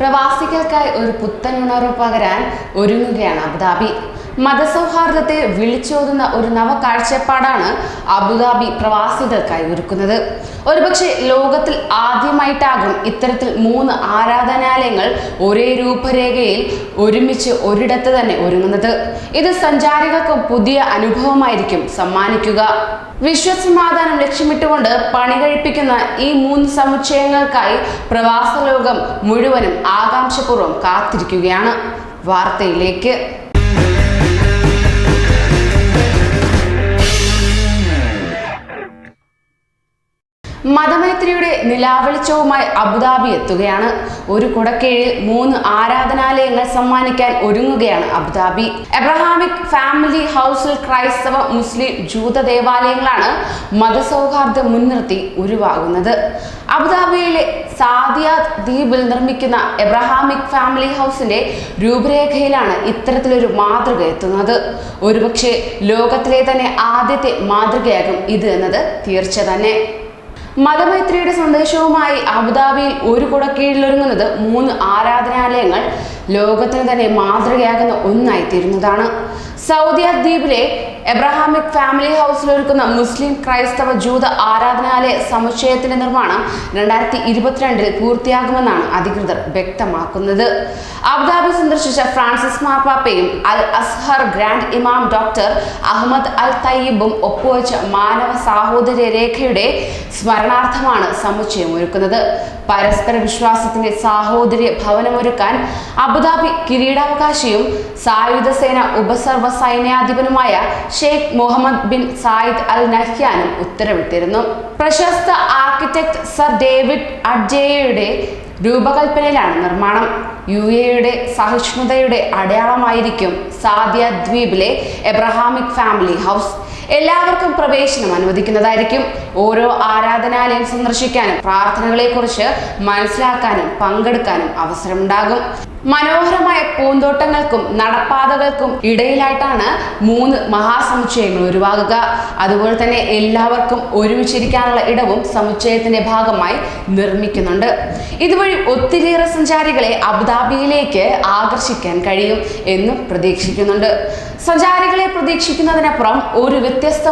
പ്രവാസികൾക്കായി ഒരു പുത്തൻ ഉണർവ് പകരാൻ ഒരുങ്ങുകയാണ് അബുദാബി. മതസൗഹാർദ്ദത്തെ വിളിച്ചോതുന്ന ഒരു നവ കാഴ്ചപ്പാടാണ് അബുദാബി പ്രവാസികൾക്കായി ഒരുക്കുന്നത്. ഒരുപക്ഷെ ലോകത്തിൽ ആദ്യമായിട്ടാകും ഇത്തരത്തിൽ 3 ആരാധനാലയങ്ങൾ ഒരേ രൂപരേഖയിൽ ഒരുമിച്ച് ഒരിടത്ത് തന്നെ ഒരുങ്ങുന്നത്. ഇത് സഞ്ചാരികൾക്ക് പുതിയ അനുഭവമായിരിക്കും സമ്മാനിക്കുക. വിശ്വസമാധാനം ലക്ഷ്യമിട്ടുകൊണ്ട് പണി കഴിപ്പിക്കുന്ന ഈ 3 സമുച്ചയങ്ങൾക്കായി പ്രവാസ ലോകം മുഴുവനും ആകാംക്ഷപൂർവ്വം കാത്തിരിക്കുകയാണ്. വാർത്തയിലേക്ക്. മതമൈത്രിയുടെ നിലാവെളിച്ചവുമായി അബുദാബി എത്തുകയാണ്. ഒരു കുടക്കീഴിൽ 3 ആരാധനാലയങ്ങൾ സമ്മാനിക്കാൻ ഒരുങ്ങുകയാണ് അബുദാബി. എബ്രഹാമിക് ഫാമിലി ഹൗസിൽ ക്രൈസ്തവ, മുസ്ലിം, ജൂത ദേവാലയങ്ങളാണ് മതസൗഹാർദ്ദം മുൻനിർത്തി ഉരുവാകുന്നത്. അബുദാബിയിലെ സാദിയ ദ്വീപിൽ നിർമ്മിക്കുന്ന എബ്രഹാമിക് ഫാമിലി ഹൗസിന്റെ രൂപരേഖയിലാണ് ഇത്തരത്തിലൊരു മാതൃക എത്തുന്നത്. ഒരുപക്ഷെ ലോകത്തിലെ തന്നെ ആദ്യത്തെ മാതൃകയാകും ഇത് എന്നത് തീർച്ച തന്നെ. മതമൈത്രിയുടെ സന്ദേശവുമായി അബുദാബിയിൽ ഒരു കുടക്കീഴിലൊരുങ്ങുന്നത് 3 ആരാധനാലയങ്ങൾ ലോകത്തിന് തന്നെ മാതൃകയാകുന്ന ഒന്നായിത്തീരുന്നതാണ്. സൗദിയ ദ്വീപിലെ എബ്രഹാമിക് ഫാമിലി ഹൗസിൽ ഒരുക്കുന്ന മുസ്ലിം, ക്രൈസ്തവ, ജൂത ആരാധനാലയ സമുച്ചയത്തിന്റെ നിർമ്മാണം 2022 പൂർത്തിയാകുമെന്നാണ് അധികൃതർ വ്യക്തമാക്കുന്നത്. അബുദാബി സന്ദർശിച്ച ഫ്രാൻസിസ് മാർപ്പാപ്പയും അൽ അസ്ഹർ ഗ്രാൻഡ് ഇമാം ഡോക്ടർ അഹമ്മദ് അൽ തയ്യിബും ഒപ്പുവെച്ച മാനവ സാഹോദര്യ രേഖയുടെ സ്മരണാർത്ഥമാണ് സമുച്ചയം ഒരുക്കുന്നത്. പരസ്പര വിശ്വാസത്തിന്റെ സാഹോദര്യ ഭവനമൊരുക്കാൻ അബുദാബി കിരീടാവകാശിയും സായുധ സേന ഉപസർവ സൈന്യാധിപനുമായ Sheikh Mohammed bin Zayed al നഹ്യാനും ഉത്തരവിട്ടിരുന്നു. പ്രശസ്ത ആർക്കിടെക്ട് സർ ഡേവിഡ് അഡ്ജയുടെ രൂപകൽപ്പനയിലാണ് നിർമ്മാണം. UAE സഹിഷ്ണുതയുടെ അടയാളമായിരിക്കും സാദിയ ദ്വീപിലെ എബ്രഹാമിക് ഫാമിലി ഹൗസ്. എല്ലാവർക്കും പ്രവേശനം അനുവദിക്കുന്നതായിരിക്കും. ഓരോ ആരാധനാലയം സന്ദർശിക്കാനും പ്രാർത്ഥനകളെക്കുറിച്ച് മനസ്സിലാക്കാനും പങ്കെടുക്കാനും അവസരമുണ്ടാകും. മനോഹരമായ പൂന്തോട്ടങ്ങൾക്കും നടപ്പാതകൾക്കും ഇടയിലായിട്ടാണ് 3 മഹാസമുച്ചയങ്ങൾ ഉരുവാകുക. അതുപോലെ തന്നെ എല്ലാവർക്കും ഒരുമിച്ചിരിക്കാനുള്ള ഇടവും സമുച്ചയത്തിന്റെ ഭാഗമായി നിർമ്മിക്കുന്നുണ്ട്. ഇതുവഴി ഒത്തിരിയേറെ സഞ്ചാരികളെ അബുദാബിയിലേക്ക് ആകർഷിക്കാൻ കഴിയും എന്നും പ്രതീക്ഷിക്കുന്നുണ്ട്. സഞ്ചാരികളെ പ്രതീക്ഷിക്കുന്നതിനപ്പുറം ഒരു വ്യത്യസ്ത